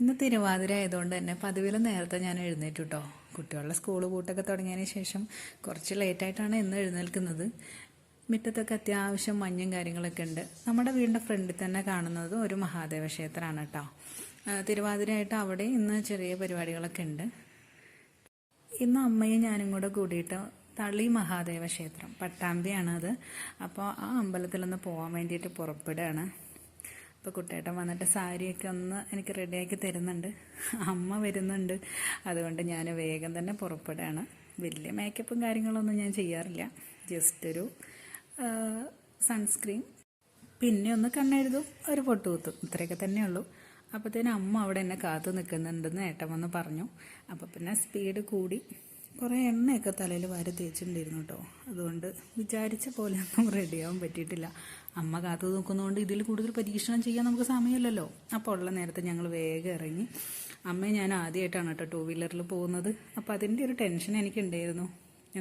ഇന്ന് തിരുവാതിര ആയതുകൊണ്ട് തന്നെ പതിവിലും നേരത്തെ ഞാൻ എഴുന്നേറ്റു കേട്ടോ. കുട്ടികളുടെ സ്കൂൾ പൂട്ടൊക്കെ തുടങ്ങിയതിന് ശേഷം കുറച്ച് ലേറ്റായിട്ടാണ് ഇന്ന് എഴുന്നേൽക്കുന്നത്. മുറ്റത്തൊക്കെ അത്യാവശ്യം മഞ്ഞും കാര്യങ്ങളൊക്കെ ഉണ്ട്. നമ്മുടെ വീടിൻ്റെ ഫ്രണ്ടിൽ തന്നെ കാണുന്നത് ഒരു മഹാദേവ ക്ഷേത്രമാണ് കേട്ടോ. തിരുവാതിരയായിട്ട് അവിടെ ഇന്ന് ചെറിയ പരിപാടികളൊക്കെ ഉണ്ട്. ഇന്ന് അമ്മയും ഞാനും കൂടെ കൂടിയിട്ട് തളി മഹാദേവ ക്ഷേത്രം, പട്ടാമ്പിയാണത്. അപ്പോൾ ആ അമ്പലത്തിലൊന്ന് പോകാൻ വേണ്ടിയിട്ട് പുറപ്പെടുകയാണ്. അപ്പോൾ കുട്ടേട്ടൻ വന്നിട്ട് സാരിയൊക്കെ ഒന്ന് എനിക്ക് റെഡിയാക്കി തരുന്നുണ്ട്. അമ്മ വരുന്നുണ്ട്. അതുകൊണ്ട് ഞാൻ വേഗം തന്നെ പുറപ്പെടുകയാണ്. വലിയ മേക്കപ്പും കാര്യങ്ങളൊന്നും ഞാൻ ചെയ്യാറില്ല. ജസ്റ്റ് ഒരു സൺസ്ക്രീൻ, പിന്നെ ഒന്ന് കണ്ണെഴുതും, ഒരു പൊട്ട് കുത്തും, ഇത്രയൊക്കെ തന്നെയുള്ളൂ. അപ്പോഴത്തേനും അമ്മ അവിടെ എന്നെ കാത്തു നിൽക്കുന്നുണ്ടെന്ന് ഏട്ടൻ വന്ന് പറഞ്ഞു. അപ്പോൾ പിന്നെ സ്പീഡ് കൂടി. കുറേ എണ്ണയൊക്കെ തലയിൽ വാരി തേച്ചിട്ടുണ്ടായിരുന്നു കേട്ടോ. അതുകൊണ്ട് വിചാരിച്ച പോലെയൊന്നും റെഡിയാവാൻ പറ്റിയിട്ടില്ല. അമ്മ കാത്തു നോക്കുന്നതുകൊണ്ട് ഇതിൽ കൂടുതൽ പരീക്ഷണം ചെയ്യാൻ നമുക്ക് സമയമില്ലല്ലോ. അപ്പോൾ ഉള്ള നേരത്തെ ഞങ്ങൾ വേഗം ഇറങ്ങി. അമ്മയും ഞാൻ ആദ്യമായിട്ടാണ് കേട്ടോ 2 വീലറിൽ പോകുന്നത്. അപ്പോൾ അതിൻ്റെ ഒരു ടെൻഷൻ എനിക്കുണ്ടായിരുന്നു.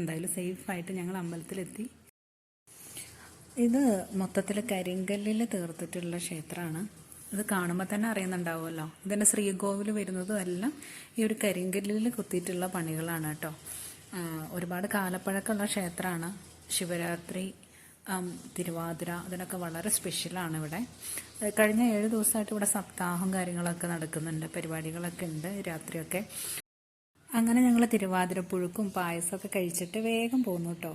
എന്തായാലും സേഫായിട്ട് ഞങ്ങൾ അമ്പലത്തിലെത്തി. ഇത് മൊത്തത്തിൽ കരിങ്കല്ലിൽ തീർത്തിട്ടുള്ള ക്ഷേത്രമാണ്. ഇത് കാണുമ്പോൾ തന്നെ അറിയുന്നുണ്ടാവുമല്ലോ. ഇതിൻ്റെ ശ്രീകോവിൽ വരുന്നതും എല്ലാം ഈ ഒരു കരിങ്കല്ലിൽ കുത്തിയിട്ടുള്ള പണികളാണ് കേട്ടോ. ഒരുപാട് കാലപ്പഴക്കമുള്ള ക്ഷേത്രമാണ്. ശിവരാത്രി, തിരുവാതിര അതിനൊക്കെ വളരെ സ്പെഷ്യലാണ് ഇവിടെ. കഴിഞ്ഞ 7 ദിവസമായിട്ട് ഇവിടെ സപ്താഹം കാര്യങ്ങളൊക്കെ നടക്കുന്നുണ്ട്, പരിപാടികളൊക്കെ ഉണ്ട് രാത്രിയൊക്കെ. അങ്ങനെ ഞങ്ങൾ തിരുവാതിര പുഴുക്കും പായസമൊക്കെ കഴിച്ചിട്ട് വേഗം പോന്നു കേട്ടോ.